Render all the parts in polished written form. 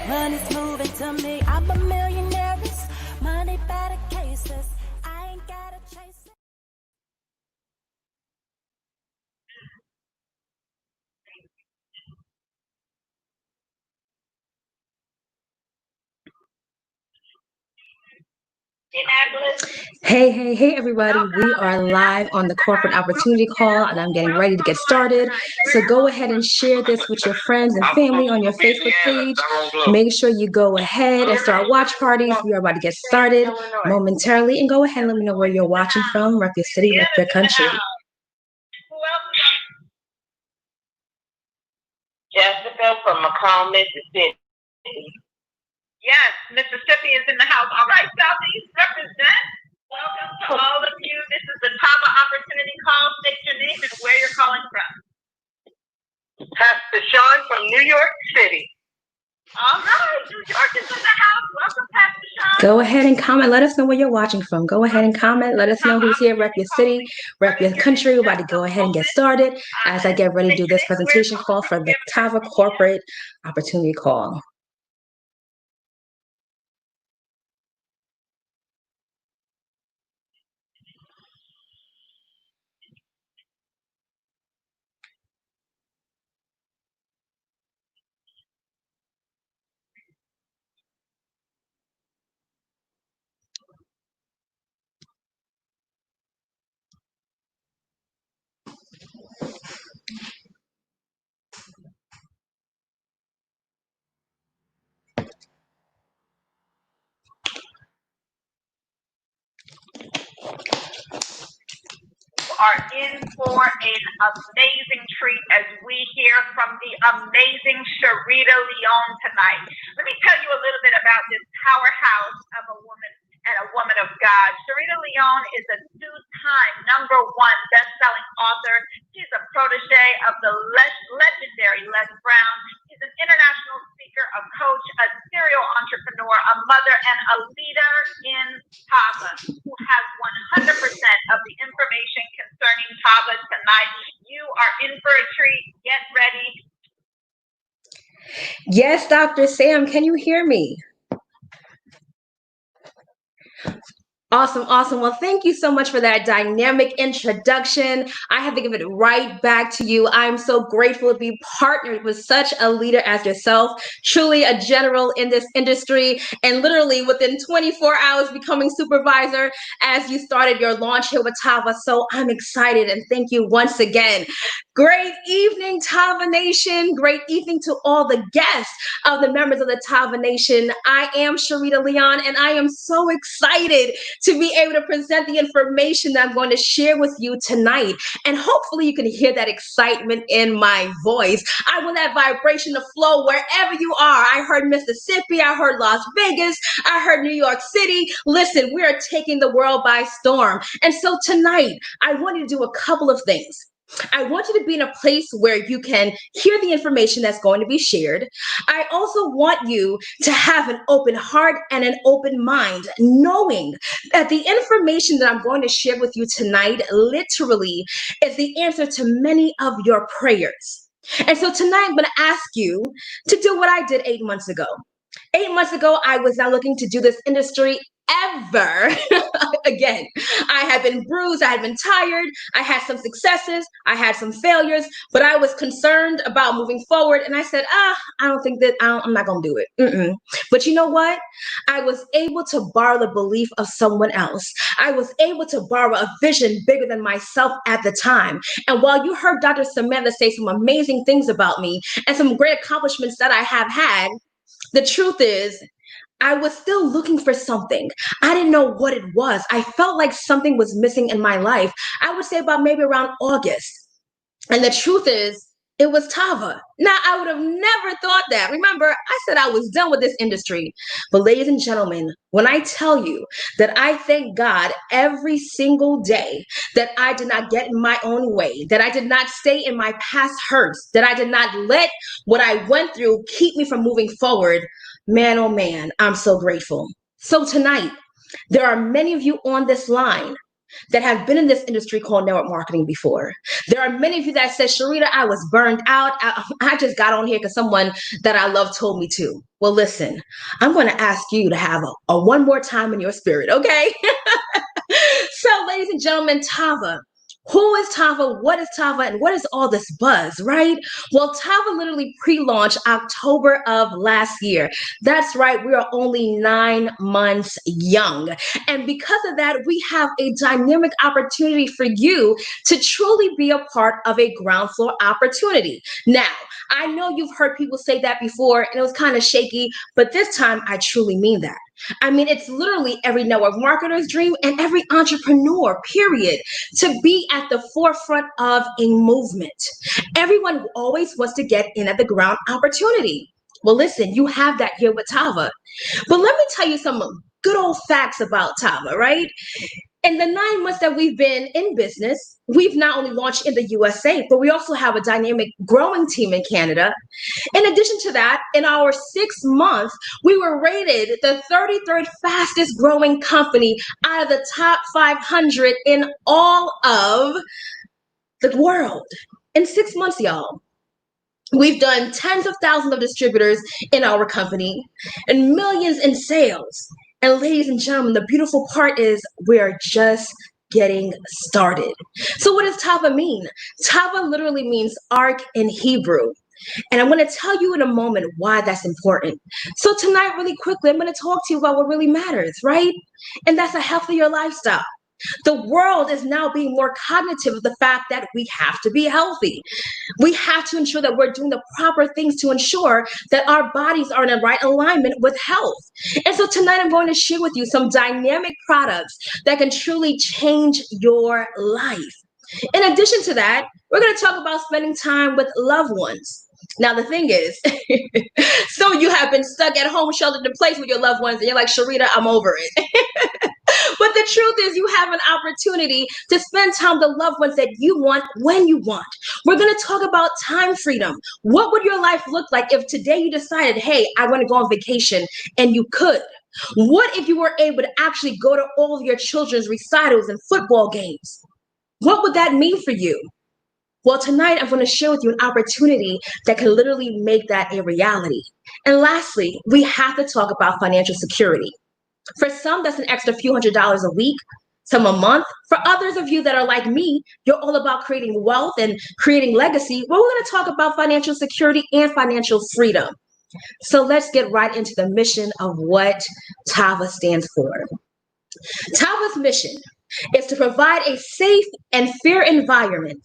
Money's moving to me. I'm a millionaire. Money better cases. I ain't gotta chase it. Hey, everybody. We are live on the Corporate Opportunity Call, and I'm getting ready to get started. So go ahead and share this with your friends and family on your Facebook page. Make sure you go ahead and start watch parties. We are about to get started momentarily. And go ahead and let me know where you're watching from, rep your city, rep your country. Jessica from Macomb, Mississippi. Yes, Mississippi is in the house. All right, Southeast represent. Welcome to all of you. This is the TAVA Opportunity Call. State your name and where you're calling from. Pastor Sean from New York City. All right, New York is in the house. Welcome, Pastor Sean. Go ahead and comment. Let us know where you're watching from. Go ahead and comment. Let us know who's here. Rep your city, rep your country. We're about to go ahead and get started as I get ready to do this presentation call for the TAVA Corporate Opportunity Call. Are in for an amazing treat as we hear from the amazing Sharita Leone tonight. Let me tell you a little bit about this powerhouse of a woman and a woman of God. Sharita Leone is a two-time #1 best-selling author. She's a protege of the legendary Les Brown. She's an international speaker, a coach, a serial entrepreneur, a mother, and a leader in TAVA who has 100% of the information concerning TAVA tonight. You are in for a treat. Get ready. Yes, Dr. Sam, can you hear me? Awesome. Well, thank you so much for that dynamic introduction. I have to give it right back to you. I'm so grateful to be partnered with such a leader as yourself, truly a general in this industry, and literally within 24 hours becoming supervisor as you started your launch here with TAVA. So I'm excited and thank you once again. Great evening, TAVA Nation. Great evening to all the guests of the members of the TAVA Nation. I am Sharita Leone, and I am so excited to be able to present the information that I'm going to share with you tonight. And hopefully you can hear that excitement in my voice. I want that vibration to flow wherever you are. I heard Mississippi, I heard Las Vegas, I heard New York City. Listen, we are taking the world by storm. And so tonight, I want you to do a couple of things. I want you to be in a place where you can hear the information that's going to be shared. I also want you to have an open heart and an open mind, knowing that the information that I'm going to share with you tonight literally is the answer to many of your prayers. And so tonight I'm going to ask you to do what I did 8 months ago. 8 months ago, I was not looking to do this industry ever again. I had been bruised, I had been tired, I had some successes, I had some failures, but I was concerned about moving forward. And I said, I'm not going to do it. But you know what? I was able to borrow the belief of someone else. I was able to borrow a vision bigger than myself at the time. And while you heard Dr. Samantha say some amazing things about me and some great accomplishments that I have had, the truth is, I was still looking for something. I didn't know what it was. I felt like something was missing in my life. I would say about maybe around August. And the truth is, it was TAVA. Now, I would have never thought that. Remember, I said I was done with this industry. But ladies and gentlemen, when I tell you that I thank God every single day that I did not get in my own way, that I did not stay in my past hurts, that I did not let what I went through keep me from moving forward, man, oh man, I'm so grateful. So tonight, there are many of you on this line that have been in this industry called network marketing before. There are many of you that said, Sharita, I was burned out. I just got on here because someone that I love told me to. Well, listen, I'm going to ask you to have a one more time in your spirit, okay? So, ladies and gentlemen, TAVA. Who is TAVA? What is TAVA? And what is all this buzz, right? Well, TAVA literally pre-launched October of last year. That's right. We are only 9 months young. And because of that, we have a dynamic opportunity for you to truly be a part of a ground floor opportunity. Now, I know you've heard people say that before and it was kind of shaky, but this time I truly mean that. I mean, it's literally every network marketer's dream and every entrepreneur, period, to be at the forefront of a movement. Everyone always wants to get in at the ground opportunity. Well, listen, you have that here with TAVA. But let me tell you some good old facts about TAVA, right? In the 9 months that we've been in business, we've not only launched in the USA, but we also have a dynamic growing team in Canada. In addition to that, in our 6th month, we were rated the 33rd fastest growing company out of the top 500 in all of the world. In 6 months, y'all. We've done tens of thousands of distributors in our company and millions in sales. And ladies and gentlemen, the beautiful part is we're just getting started. So what does TAVA mean? TAVA literally means ark in Hebrew. And I'm going to tell you in a moment why that's important. So tonight, really quickly, I'm going to talk to you about what really matters, right? And that's a healthier lifestyle. The world is now being more cognitive of the fact that we have to be healthy. We have to ensure that we're doing the proper things to ensure that our bodies are in the right alignment with health. And so tonight I'm going to share with you some dynamic products that can truly change your life. In addition to that, we're going to talk about spending time with loved ones. Now, the thing is, some of you have been stuck at home, sheltered in place with your loved ones, and you're like, Sharita, I'm over it. But the truth is, you have an opportunity to spend time with the loved ones that you want when you want. We're going to talk about time freedom. What would your life look like if today you decided, hey, I want to go on vacation, and you could? What if you were able to actually go to all of your children's recitals and football games? What would that mean for you? Well, tonight I'm going to share with you an opportunity that can literally make that a reality. And lastly, we have to talk about financial security. For some, that's an extra few $100s a week, some a month. For others of you that are like me, you're all about creating wealth and creating legacy. Well, we're going to talk about financial security and financial freedom. So let's get right into the mission of what TAVA stands for. TAVA's mission is to provide a safe and fair environment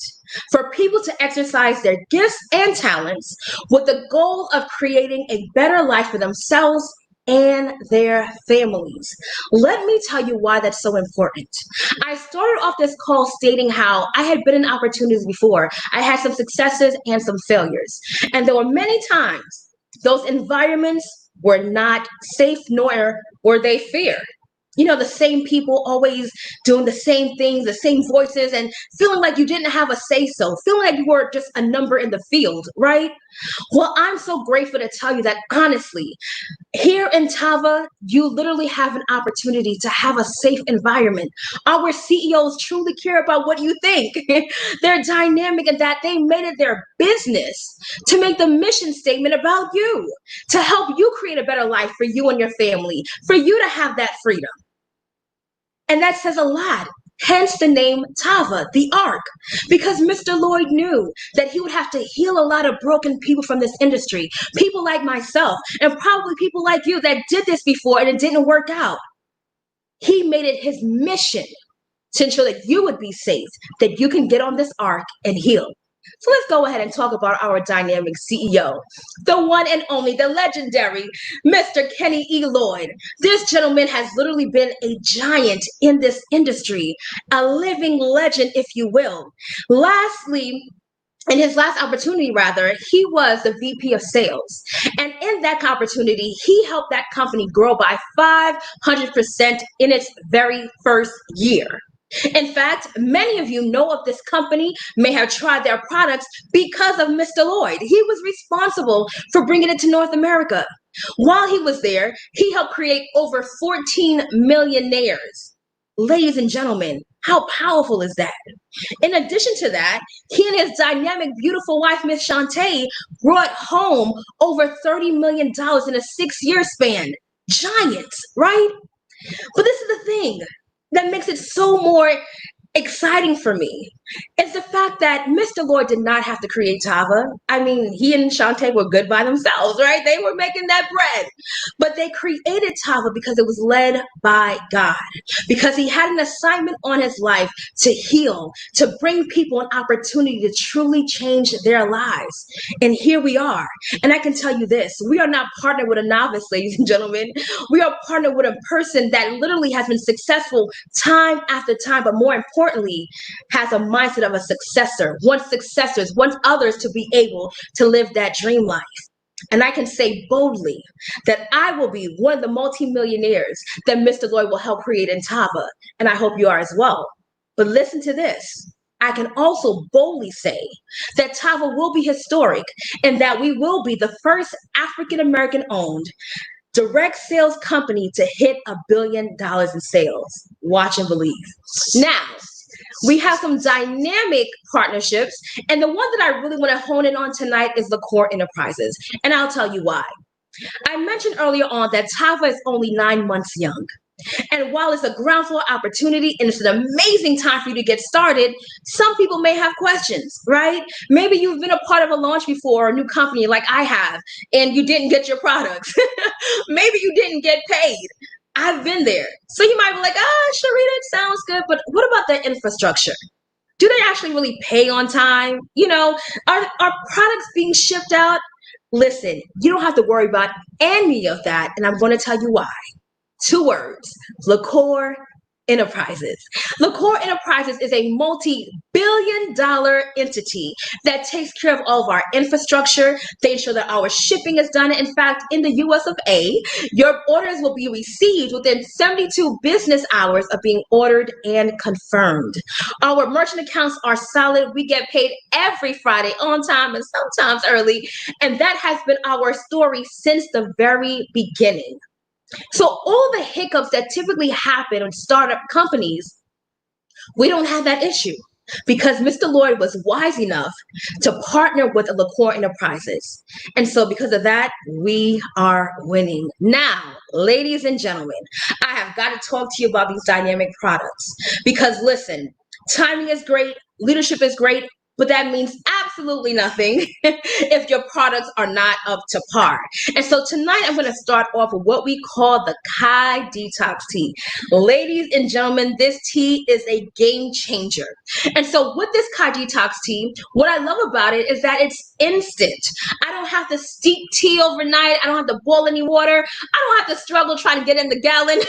for people to exercise their gifts and talents with the goal of creating a better life for themselves and their families. Let me tell you why that's so important. I started off this call stating how I had been in opportunities before. I had some successes and some failures. And there were many times those environments were not safe, nor were they fair. You know, the same people always doing the same things, the same voices, and feeling like you didn't have a say-so, feeling like you were just a number in the field, right? Well, I'm so grateful to tell you that honestly, here in TAVA, you literally have an opportunity to have a safe environment. Our CEOs truly care about what you think. They're dynamic in that they made it their business to make the mission statement about you, to help you create a better life for you and your family, for you to have that freedom. And that says a lot. Hence the name TAVA, the Ark, because Mr. Lloyd knew that he would have to heal a lot of broken people from this industry, people like myself, and probably people like you that did this before and it didn't work out. He made it his mission to ensure that you would be safe, that you can get on this ark and heal. So let's go ahead and talk about our dynamic CEO, the one and only, the legendary Mr. Kenny E. Lloyd. This gentleman has literally been a giant in this industry, a living legend, if you will. Lastly, in his last opportunity, he was the VP of sales. And in that opportunity, he helped that company grow by 500% in its very first year. In fact, many of you know of this company, may have tried their products because of Mr. Lloyd. He was responsible for bringing it to North America. While he was there, he helped create over 14 millionaires. Ladies and gentlemen, How powerful is that? In addition to that, he and his dynamic, beautiful wife, Miss Shantae, brought home over $30 million in a 6-year span. Giants, right? But this is the thing that makes it so more exciting for me is the fact that Mr. Lloyd did not have to create Tava. I mean, he and Shantae were good by themselves, right? They were making that bread. But they created Tava because it was led by God, because he had an assignment on his life to heal, to bring people an opportunity to truly change their lives. And here we are. And I can tell you this, we are not partnered with a novice, ladies and gentlemen. We are partnered with a person that literally has been successful time after time, but more importantly, has a mindset of a successor, wants successors, wants others to be able to live that dream life. And I can say boldly that I will be one of the multimillionaires that Mr. Lloyd will help create in Tava. And I hope you are as well. But listen to this. I can also boldly say that Tava will be historic and that we will be the first African American owned direct sales company to hit $1 billion in sales. Watch and believe. Now, we have some dynamic partnerships, and the one that I really want to hone in on tonight is Liqueur Enterprises, and I'll tell you why. I mentioned earlier on that Tava is only 9 months young. And while it's a ground floor opportunity and it's an amazing time for you to get started, some people may have questions, right? Maybe you've been a part of a launch before, a new company like I have, and you didn't get your products. Maybe you didn't get paid. I've been there. So you might be like, Sharita, it sounds good, but what about the infrastructure? Do they actually really pay on time? You know, are products being shipped out? Listen, you don't have to worry about any of that, and I'm going to tell you why. 2 words, Liqueur Enterprises. Liqueur Enterprises is a multi-billion-dollar entity that takes care of all of our infrastructure. They ensure that our shipping is done. In fact, in the US of A, your orders will be received within 72 business hours of being ordered and confirmed. Our merchant accounts are solid. We get paid every Friday on time and sometimes early. And that has been our story since the very beginning. So all the hiccups that typically happen in startup companies, we don't have that issue because Mr. Lloyd was wise enough to partner with Liqueur Enterprises. And so because of that, we are winning. Now, ladies and gentlemen, I have got to talk to you about these dynamic products because listen, timing is great, leadership is great, but that means absolutely nothing if your products are not up to par. And so tonight I'm going to start off with what we call the Kai Detox Tea. Ladies and gentlemen, this tea is a game changer. And so with this Kai Detox Tea, what I love about it is that it's instant. I don't have to steep tea overnight. I don't have to boil any water. I don't have to struggle trying to get in the gallon.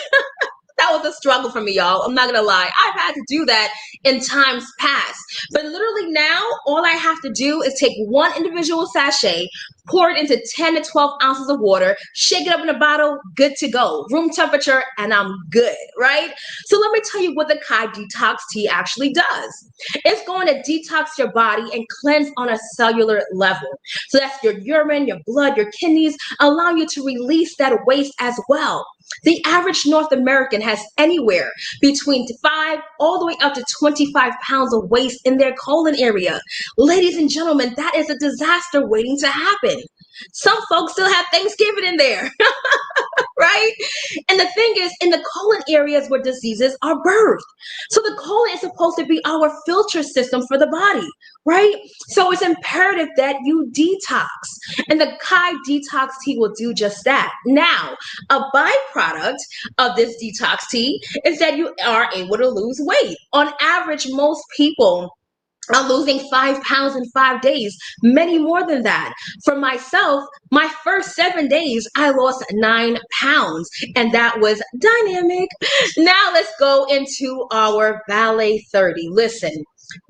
That was a struggle for me, y'all. I'm not gonna lie. I've had to do that in times past. But literally now, all I have to do is take one individual sachet, pour it into 10 to 12 ounces of water, shake it up in a bottle, good to go. Room temperature, and I'm good, right? So let me tell you what the Kai Detox Tea actually does. It's going to detox your body and cleanse on a cellular level. So that's your urine, your blood, your kidneys, allow you to release that waste as well. The average North American has anywhere between 5 all the way up to 25 pounds of waste in their colon area. Ladies and gentlemen, that is a disaster waiting to happen. Some folks still have Thanksgiving in there, right? And the thing is, in the colon areas where diseases are birthed. So the colon is supposed to be our filter system for the body, right? So it's imperative that you detox. And the Kai Detox Tea will do just that. Now, a byproduct of this detox tea is that you are able to lose weight. On average, most people I'm losing 5 pounds in 5 days, many more than that. For myself, my first 7 days, I lost 9 pounds, and that was dynamic. Now let's go into our Ballet 30. Listen.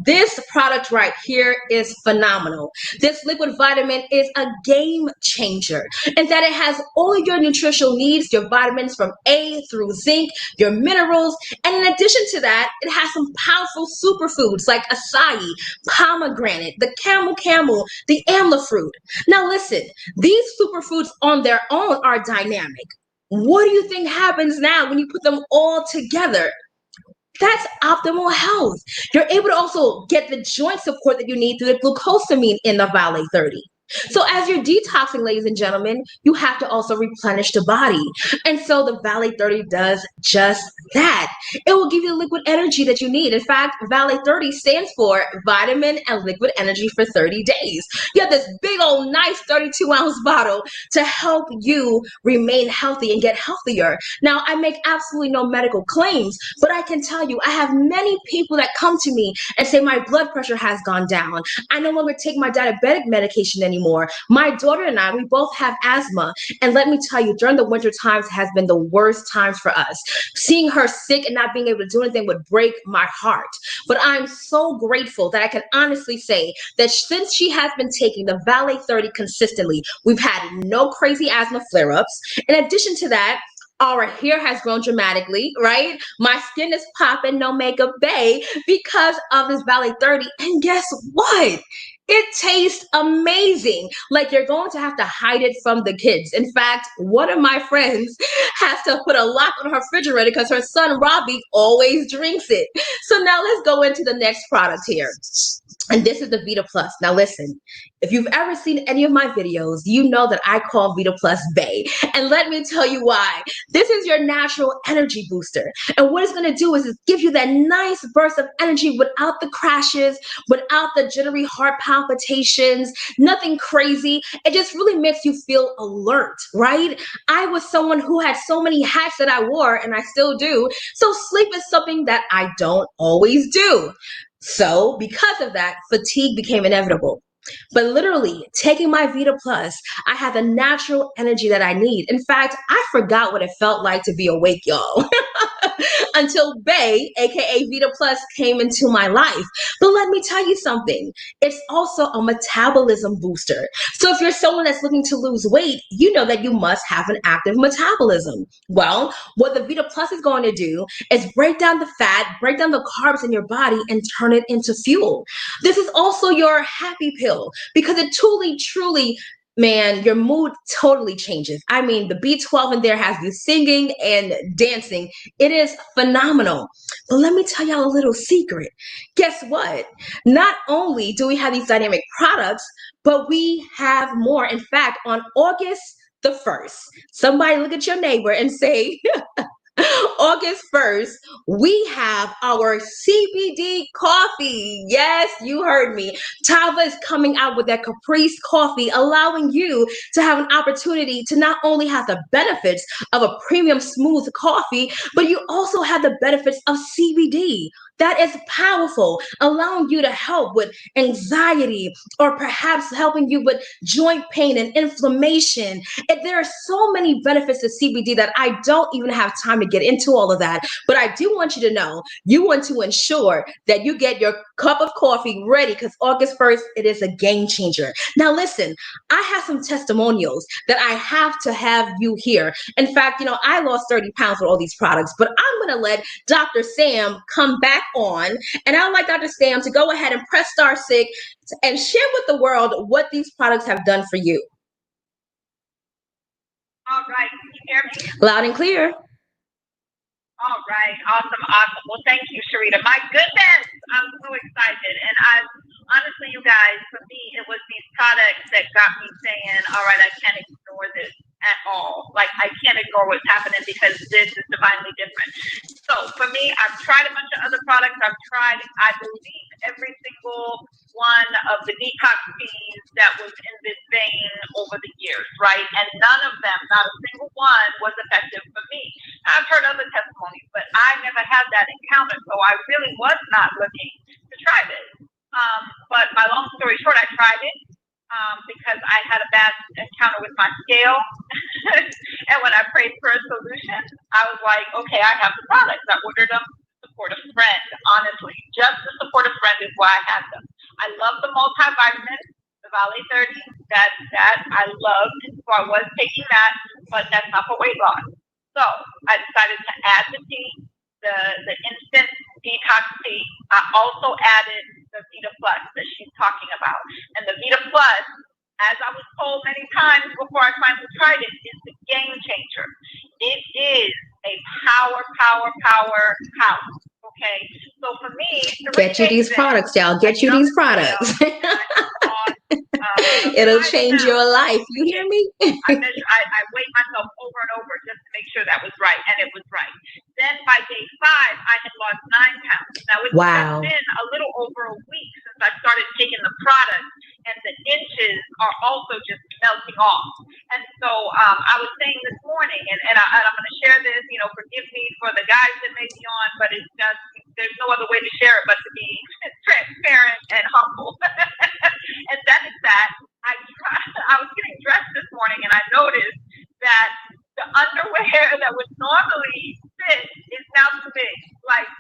This product right here is phenomenal. This liquid vitamin is a game changer in that it has all your nutritional needs, your vitamins from A through zinc, your minerals, and in addition to that, it has some powerful superfoods like acai, pomegranate, the camel, the amla fruit. Now listen, these superfoods on their own are dynamic. What do you think happens now when you put them all together? That's optimal health. You're able to also get the joint support that you need through the glucosamine in the Vale 30. So as you're detoxing, ladies and gentlemen, you have to also replenish the body. And so the Vale 30 does just that. It will give you the liquid energy that you need. In fact, Vale 30 stands for vitamin and liquid energy for 30 days. You have this big old nice 32-ounce bottle to help you remain healthy and get healthier. Now, I make absolutely no medical claims, but I can tell you, I have many people that come to me and say my blood pressure has gone down. I no longer take my diabetic medication anymore. My daughter and I, we both have asthma. And let me tell you, during the winter times has been the worst times for us. Seeing her sick and not being able to do anything would break my heart. But I'm so grateful that I can honestly say that since she has been taking the Vale 30 consistently, we've had no crazy asthma flare-ups. In addition to that, our hair has grown dramatically, right? My skin is popping, no makeup bay, because of this Valley 30. And guess what? It tastes amazing. Like you're going to have to hide it from the kids. In fact, one of my friends has to put a lock on her refrigerator because her son Robbie always drinks it. So now let's go into the next product here. And this is the Vita Plus. Now listen, if you've ever seen any of my videos, you know that I call Vita Plus Bay. And let me tell you why. This is your natural energy booster. And what it's going to do is give you that nice burst of energy without the crashes, without the jittery heart palpitations, nothing crazy. It just really makes you feel alert, right? I was someone who had so many hats that I wore, and I still do. So sleep is something that I don't always do. So, because of that, fatigue became inevitable. But literally, taking my Vita Plus, I have the natural energy that I need. In fact, I forgot what it felt like to be awake, y'all. Until Bay, aka Vita Plus, came into my life. But let me tell you something. It's also a metabolism booster. So if you're someone that's looking to lose weight, you know that you must have an active metabolism. Well, what the Vita Plus is going to do is break down the fat, break down the carbs in your body, and turn it into fuel. This is also your happy pill because it truly, man, your mood totally changes. I mean, the B12 in there has you singing and dancing. It is phenomenal. But let me tell y'all a little secret. Guess what? Not only do we have these dynamic products, but we have more. In fact, on August the 1st, somebody look at your neighbor and say, August 1st, we have our CBD coffee. Yes, you heard me. TAVA is coming out with that Caprice coffee, allowing you to have an opportunity to not only have the benefits of a premium smooth coffee, but you also have the benefits of CBD. That is powerful, allowing you to help with anxiety or perhaps helping you with joint pain and inflammation. And there are so many benefits to CBD that I don't even have time to get into all of that. But I do want you to know you want to ensure that you get your cup of coffee ready because August 1st, it is a game changer. Now, listen, I have some testimonials that I have to have you hear. In fact, I lost 30 pounds with all these products, but I'm going to let Dr. Sam come back on. And I'd like Dr. Sam to go ahead and press *6 and share with the world what these products have done for you. All right. Can you hear me? Loud and clear. All right. Awesome. Well, thank you, Sharita. My goodness. I'm so excited. And honestly, you guys, for me, it was these products that got me saying, all right, I can't ignore this at all. Like, I can't ignore what's happening because this is divinely different. So for me, I've tried a bunch of other products. I've tried, I believe, every single one of the detox teas that was in this vein over the years, right? And none of them, not a single one, was effective for me. I've heard other testimonies, but I never had that encounter, so I really was not looking to try this. But my long story short, I tried it because I had a bad encounter with my scale. And when I prayed for a solution, I was like, okay, I have the products. I ordered them to support a friend, honestly. Just to support a friend is why I had them. I love the multivitamins, the Valley 30, that I loved. So I was taking that, but that's not for weight loss. So I decided to add the tea, the instant detox tea. I also added the Vita Plus that she's talking about. And the Vita Plus, as I was told many times before I finally tried it, is the game changer. It is a power. Okay. Get you these products, y'all. Get you these products. It'll change your life. You hear me? I weighed myself over and over just to make sure that was right, and it was right. Then by day 5, I had lost 9 pounds. Now it's just been a little over a week since I started taking the product, and the inches are also just melting off. And so I was saying this morning, and I'm going to share this. Forgive me for the guys that may be on, but it's just there's no other way to share it but to be transparent and humble. And that is that I was getting dressed this morning, and I noticed that the underwear that would normally fit is now too big, like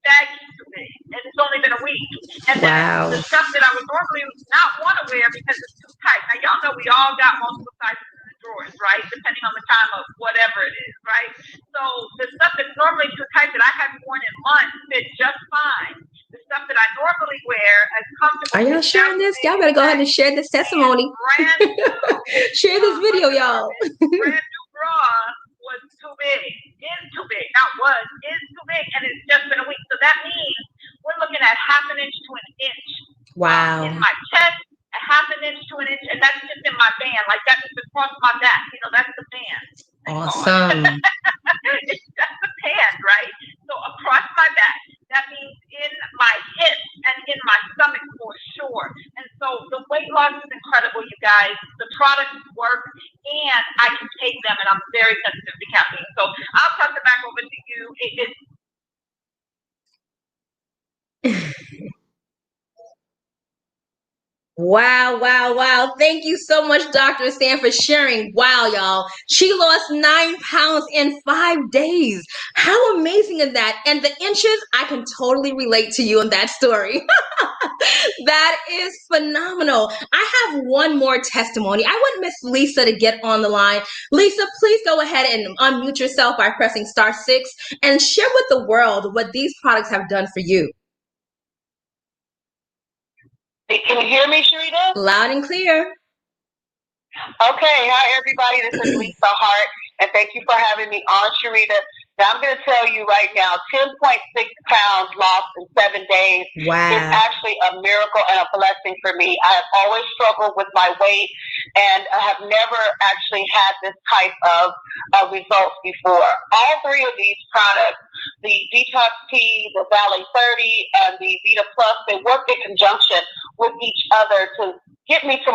baggy too big, and it's only been a week. And then the stuff that I would normally not want to wear because it's too tight. Now y'all know we all got multiple sizes in the drawers, right? Depending on the time of whatever it is, right? So the stuff that's normally too tight that I hadn't worn in months fit just fine. The stuff that I normally wear as comfortable. Are y'all sharing this? Y'all better go ahead and share this testimony. Share this video, y'all. Brand new bra was too big. Is too big. Not was. Is too big. And it's just been a week. So that means we're looking at 1/2 inch to an inch. Wow. In my chest, 1/2 inch to an inch. And that's just in my band. Like that is across my back. That's the band. Awesome. It's just the band, right? So across my back. That means in my hips and in my stomach for sure. And so the weight loss is incredible, you guys. The products work, and I can take them, and I'm very sensitive to caffeine. So I'll toss it back over to you. Wow. Thank you so much, Dr. Stan, for sharing. Wow, y'all. She lost 9 pounds in 5 days. How amazing is that? And the inches, I can totally relate to you in that story. That is phenomenal. I have one more testimony. I want Miss Lisa to get on the line. Lisa, please go ahead and unmute yourself by pressing *6 and share with the world what these products have done for you. Can you hear me, Sharita? Loud and clear. Okay. Hi, everybody. This is Lisa Hart, and thank you for having me on, Sharita. Now, I'm going to tell you right now, 10.6 pounds lost in 7 days is actually a miracle and a blessing for me. I have always struggled with my weight, and I have never actually had this type of results before. All 3 of these products, the Detox Tea, the Valet 30, and the Vita Plus, they work in conjunction with each other to get me to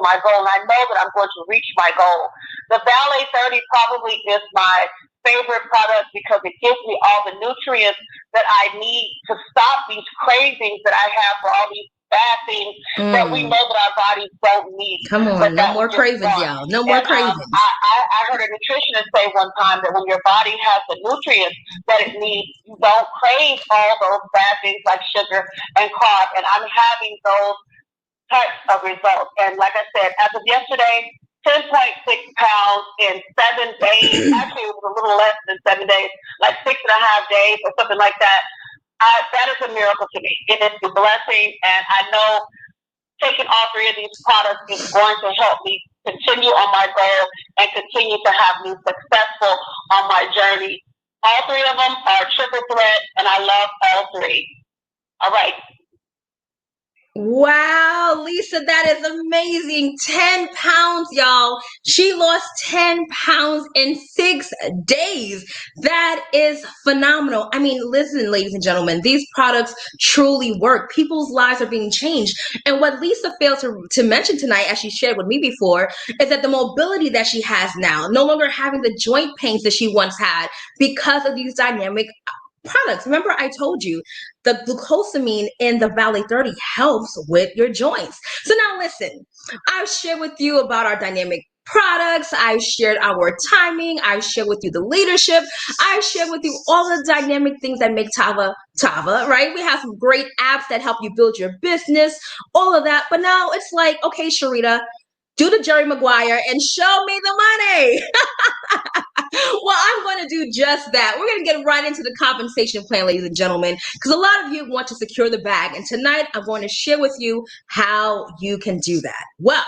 my goal, and I know that I'm going to reach my goal. The Valet 30 probably is my favorite product because it gives me all the nutrients that I need to stop these cravings that I have for all these bad things that we know that our bodies don't need. Come on, no more cravings, y'all. No more cravings. I heard a nutritionist say one time that when your body has the nutrients that it needs, you don't crave all those bad things like sugar and carbs. And I'm having those types of results. And like I said, as of yesterday, 10.6 pounds in 7 days. Actually, it was a little less than 7 days, like 6.5 days or something like that. That is a miracle to me. It is a blessing, and I know taking all 3 of these products is going to help me continue on my goal and continue to have me successful on my journey. All 3 of them are triple threat, and I love all 3. All right. Wow, Lisa, that is amazing. 10 pounds, y'all. She lost 10 pounds in 6 days. That is phenomenal. I mean, listen, ladies and gentlemen, these products truly work. People's lives are being changed. And what Lisa failed to mention tonight, as she shared with me before, is that the mobility that she has now, no longer having the joint pains that she once had because of these dynamic products. Remember, I told you the glucosamine in the Valet 30 helps with your joints. So now listen, I've shared with you about our dynamic products. I've shared our timing. I've shared with you the leadership. I've shared with you all the dynamic things that make TAVA, right? We have some great apps that help you build your business, all of that. But now it's like, okay, Sharita, do the Jerry Maguire and show me the money. Well, I'm going to do just that. We're going to get right into the compensation plan, ladies and gentlemen, because a lot of you want to secure the bag. And tonight, I'm going to share with you how you can do that. Well,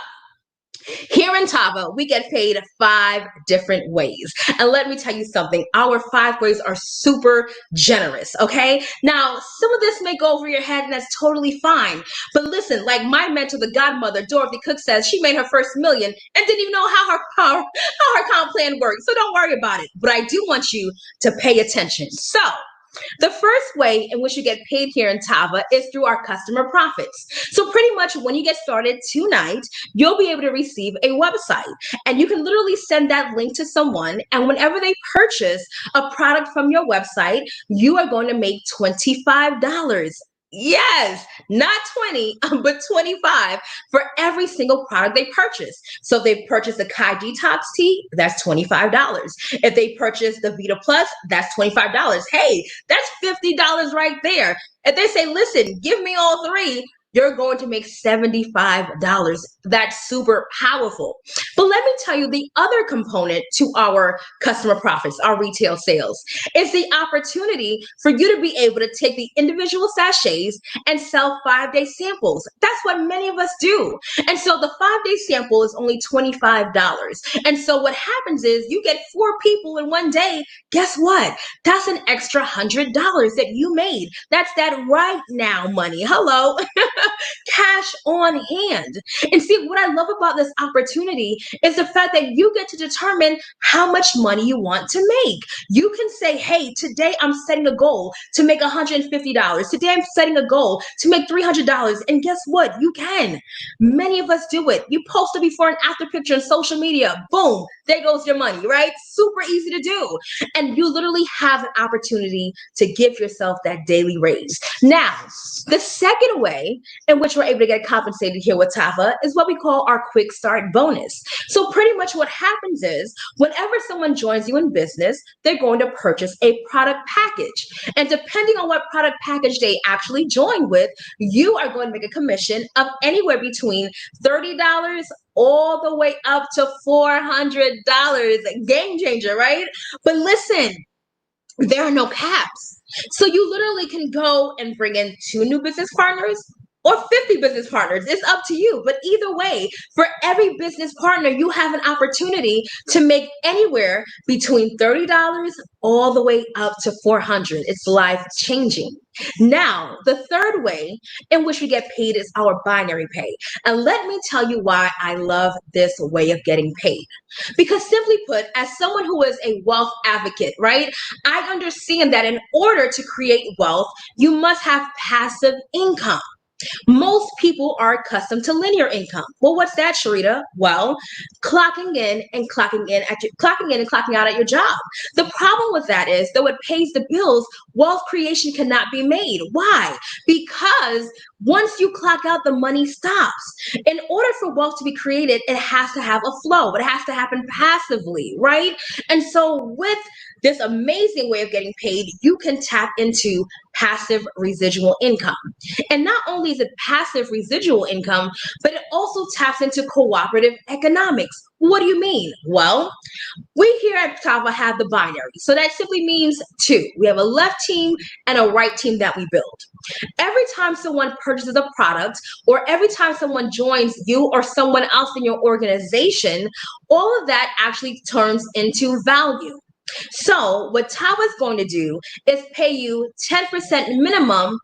Here in TAVA, we get paid 5 different ways. And let me tell you something, our 5 ways are super generous, okay? Now, some of this may go over your head and that's totally fine. But listen, like my mentor, the godmother, Dorothy Cook says, she made her first million and didn't even know how her comp plan worked. So don't worry about it. But I do want you to pay attention. So, the first way in which you get paid here in TAVA is through our customer profits. So pretty much when you get started tonight, you'll be able to receive a website and you can literally send that link to someone. And whenever they purchase a product from your website, you are going to make $25. Yes, not 20, but 25 for every single product they purchase. So if they purchase the Kai Detox tea, that's $25. If they purchase the Vita Plus, that's $25. Hey, that's $50 right there. If they say, listen, give me all 3, you're going to make $75. That's super powerful. But let me tell you the other component to our customer profits, our retail sales, is the opportunity for you to be able to take the individual sachets and sell 5-day samples. That's what many of us do. And so the 5-day sample is only $25. And so what happens is you get 4 people in one day. Guess what? That's an extra $100 that you made. That's that right now money. Hello. Cash on hand. And see, what I love about this opportunity is the fact that you get to determine how much money you want to make. You can say, hey, today I'm setting a goal to make $150. Today I'm setting a goal to make $300. And guess what? You can. Many of us do it. You post a before and after picture on social media. Boom, there goes your money, right? Super easy to do. And you literally have an opportunity to give yourself that daily raise. Now, the second way in which we're able to get compensated here with TAVA is what we call our quick start bonus. So pretty much what happens is whenever someone joins you in business, they're going to purchase a product package. And depending on what product package they actually join with, you are going to make a commission of anywhere between $30 all the way up to $400. Game changer, right? But listen, there are no caps. So you literally can go and bring in 2 new business partners or 50 business partners. It's up to you. But either way, for every business partner, you have an opportunity to make anywhere between $30 all the way up to $400. It's life changing. Now, the third way in which we get paid is our binary pay. And let me tell you why I love this way of getting paid. Because simply put, as someone who is a wealth advocate, right, I understand that in order to create wealth, you must have passive income. Most people are accustomed to linear income. Well, what's that, Sharita? Well, clocking in and clocking out at your job. The problem with that is, though it pays the bills, wealth creation cannot be made. Why? Because once you clock out, the money stops. In order for wealth to be created, it has to have a flow. It has to happen passively, right? And so with this amazing way of getting paid, you can tap into passive residual income. And not only is it passive residual income, but it also taps into cooperative economics. What do you mean? Well, we here at TAVA have the binary. So that simply means 2. We have a left team and a right team that we build. Every time someone purchases a product or every time someone joins you or someone else in your organization, all of that actually turns into value. So what TAVA is going to do is pay you 10% minimum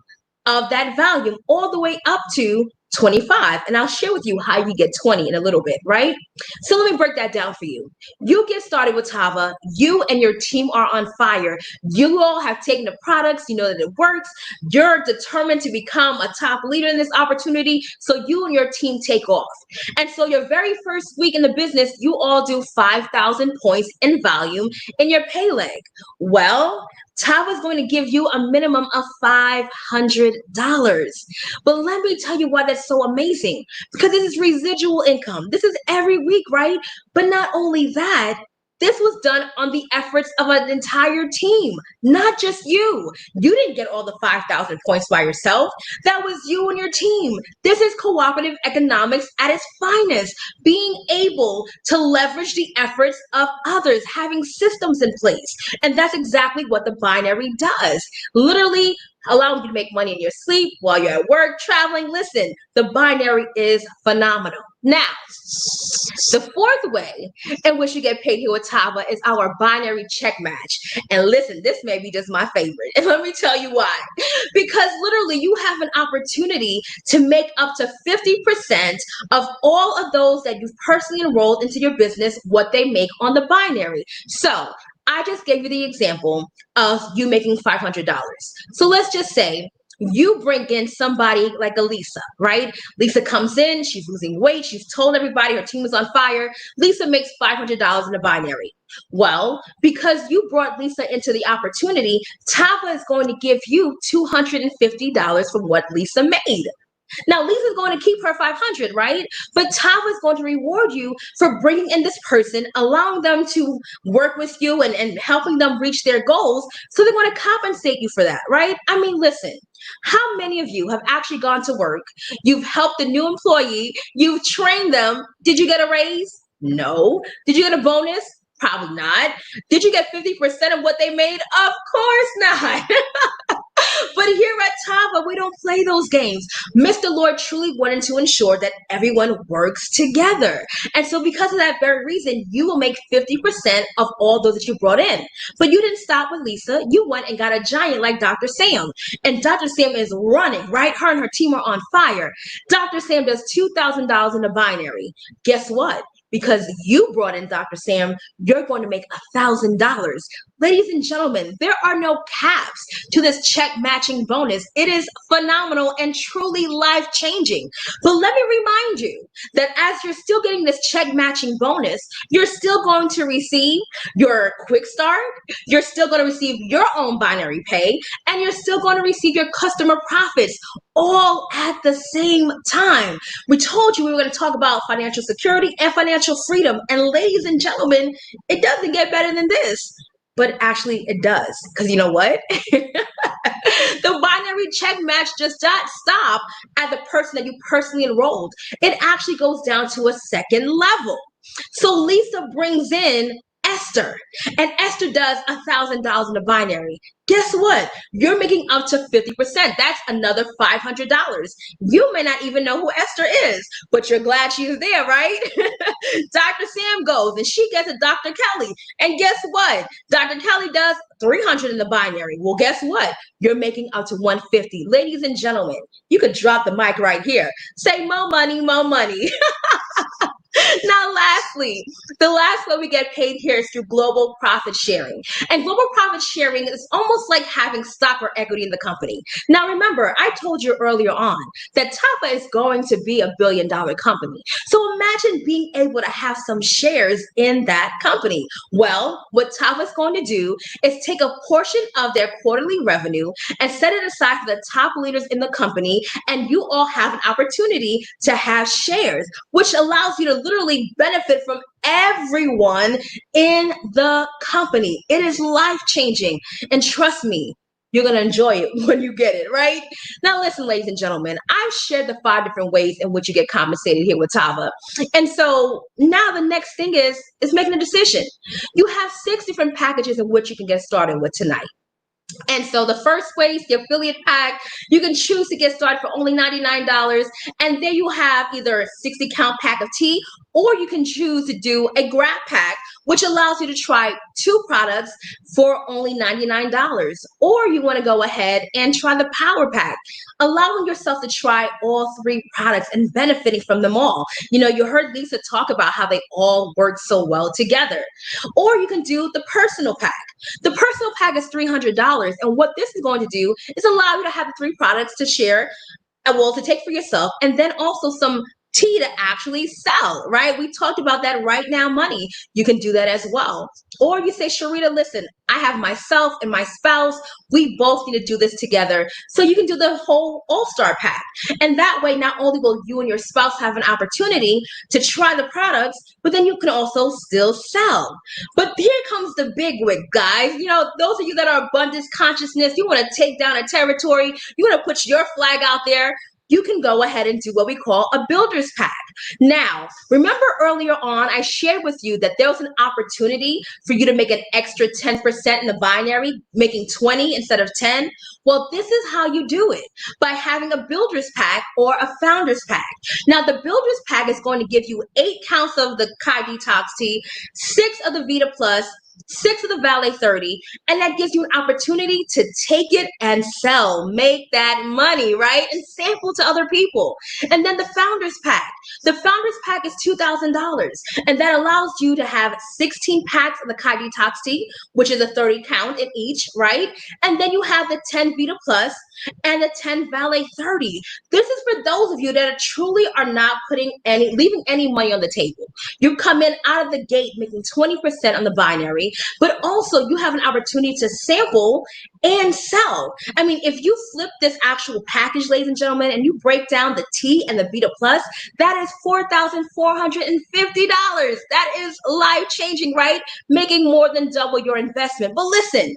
of that value all the way up to 25. And I'll share with you how you get 20 in a little bit, right? So let me break that down for you. You get started with TAVA. You and your team are on fire. You all have taken the products. You know that it works. You're determined to become a top leader in this opportunity. So you and your team take off. And so your very first week in the business, you all do 5,000 points in volume in your pay leg. Well, TAVA is going to give you a minimum of $500. But let me tell you why that's so amazing. Because this is residual income. This is every week, right? But not only that, this was done on the efforts of an entire team, not just you. You didn't get all the 5,000 points by yourself. That was you and your team. This is cooperative economics at its finest, being able to leverage the efforts of others, having systems in place. And that's exactly what the binary does. Literally allowing you to make money in your sleep while you're at work, traveling. Listen, the binary is phenomenal. Now, the fourth way in which you get paid here with TAVA is our binary check match. And listen, this may be just my favorite. And let me tell you why. Because literally you have an opportunity to make up to 50% of all of those that you've personally enrolled into your business, what they make on the binary. So I just gave you the example of you making $500. So let's just say you bring in somebody like a Lisa, right? Lisa comes in, she's losing weight, she's told everybody her team is on fire. Lisa makes $500 in the binary. Well, because you brought Lisa into the opportunity, TAVA is going to give you $250 from what Lisa made. Now, Lisa's going to keep her 500, right? But TAVA is going to reward you for bringing in this person, allowing them to work with you and helping them reach their goals. So they're going to compensate you for that, right? I mean, listen, how many of you have actually gone to work? You've helped a new employee. You've trained them. Did you get a raise? No. Did you get a bonus? Probably not. Did you get 50% of what they made? Of course not. But here at TAVA, we don't play those games. Mr. Lloyd truly wanted to ensure that everyone works together. And so because of that very reason, you will make 50% of all those that you brought in. But you didn't stop with Lisa. You went and got a giant like Dr. Sam. And Dr. Sam is running, right? Her and her team are on fire. Dr. Sam does $2,000 in the binary. Guess what? Because you brought in Dr. Sam, you're going to make $1,000. Ladies and gentlemen, there are no caps to this check matching bonus. It is phenomenal and truly life-changing. But let me remind you that as you're still getting this check matching bonus, you're still going to receive your quick start, you're still going to receive your own binary pay, and you're still going to receive your customer profits all at the same time. We told you we were going to talk about financial security and financial freedom. And ladies and gentlemen, it doesn't get better than this. But actually it does. Because you know what? The binary check match does not stop at the person that you personally enrolled. It actually goes down to a second level. So Lisa brings in Esther, and Esther does $1,000 in the binary. Guess what? You're making up to 50%. That's another $500. You may not even know who Esther is, but you're glad she's there, right? Dr. Sam goes and she gets a Dr. Kelly. And guess what? Dr. Kelly does 300 in the binary. Well, guess what? You're making up to 150. Ladies and gentlemen, you could drop the mic right here. Say more money, more money. Now, lastly, the last way we get paid here is through global profit sharing. And global profit sharing is almost like having stock or equity in the company. Now, remember, I told you earlier on that TAVA is going to be $1 billion company. So imagine being able to have some shares in that company. Well, what TAVA is going to do is take a portion of their quarterly revenue and set it aside for the top leaders in the company, and you all have an opportunity to have shares, which allows you to literally benefit from everyone in the company. It is life-changing, and trust me, you're going to enjoy it when you get it, right? Now, listen, ladies and gentlemen, I've shared the 5 different ways in which you get compensated here with TAVA. And so now the next thing is making a decision. You have 6 different packages in which you can get started with tonight. And so the first way is the affiliate pack. You can choose to get started for only $99. And there you have either a 60 count pack of tea, or you can choose to do a grab pack, which allows you to try 2 products for only $99. Or you want to go ahead and try the power pack, allowing yourself to try all 3 products and benefiting from them all. You know, you heard Lisa talk about how they all work so well together. Or you can do the personal pack. The personal pack is $300. And what this is going to do is allow you to have the 3 products to share, well, to take for yourself, and then also some tea to actually sell, right? We talked about that right now money. You can do that as well. Or you say, Sharita, listen, I have myself and my spouse. We both need to do this together. So you can do the whole all-star pack. And that way, not only will you and your spouse have an opportunity to try the products, but then you can also still sell. But here comes the big wig, guys. You know, those of you that are abundance consciousness, you want to take down a territory. You want to put your flag out there. you can go ahead and do what we call a builder's pack. Now, remember earlier on, I shared with you that there was an opportunity for you to make an extra 10% in the binary, making 20 instead of 10. Well, this is how you do it, by having a builder's pack or a founder's pack. Now, the builder's pack is going to give you 8 counts of the Kai Detox tea, 6 of the Vita Plus, 6 of the Valet 30, and that gives you an opportunity to take it and sell, make that money, right? And sample to other people. And then the Founders Pack. The Founders Pack is $2,000, and that allows you to have 16 packs of the Kai Detox tea, which is a 30 count in each, right? And then you have the 10 Vita Plus and the 10 Valet 30. This is for those of you that truly are not leaving any money on the table. You come in out of the gate making 20% on the binary, but also you have an opportunity to sample and sell. I mean, if you flip this actual package, ladies and gentlemen, and you break down the tea and the Vita Plus, that is $4,450. That is life-changing, right? Making more than double your investment. But listen,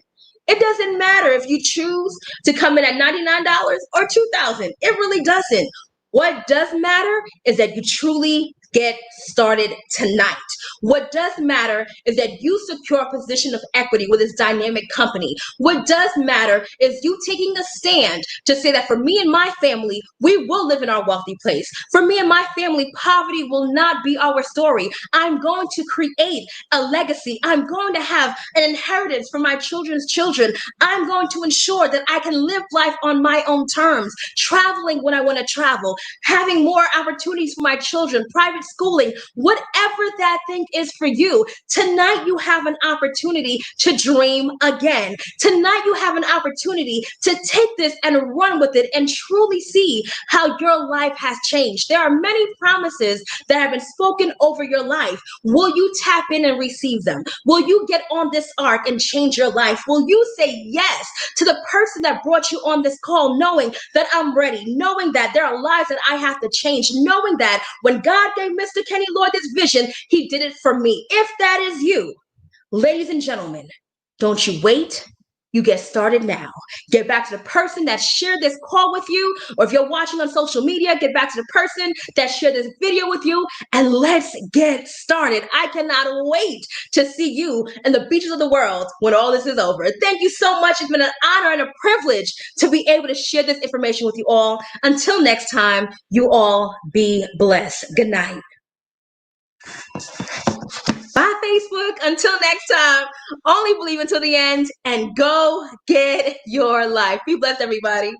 it doesn't matter if you choose to come in at $99 or $2,000. It really doesn't. What does matter is that you truly get started tonight. What does matter is that you secure a position of equity with this dynamic company. What does matter is you taking a stand to say that for me and my family, we will live in our wealthy place. For me and my family, poverty will not be our story. I'm going to create a legacy. I'm going to have an inheritance for my children's children. I'm going to ensure that I can live life on my own terms, traveling when I want to travel, having more opportunities for my children, private schooling, whatever that thing is for you. Tonight, you have an opportunity to dream again. Tonight, you have an opportunity to take this and run with it and truly see how your life has changed. There are many promises that have been spoken over your life. Will you tap in and receive them? Will you get on this arc and change your life? Will you say yes to the person that brought you on this call, knowing that I'm ready, knowing that there are lives that I have to change, knowing that when God gave Mr. Kenny Lloyd this vision, he did it for me? If that is you, ladies and gentlemen, don't you wait. You get started now. Get back to the person that shared this call with you, or if you're watching on social media, get back to the person that shared this video with you, and let's get started. I cannot wait to see you in the beaches of the world when all this is over. Thank you so much. It's been an honor and a privilege to be able to share this information with you all. Until next time, you all be blessed. Good night. Bye, Facebook. Until next time, only believe until the end and go get your life. Be blessed, everybody.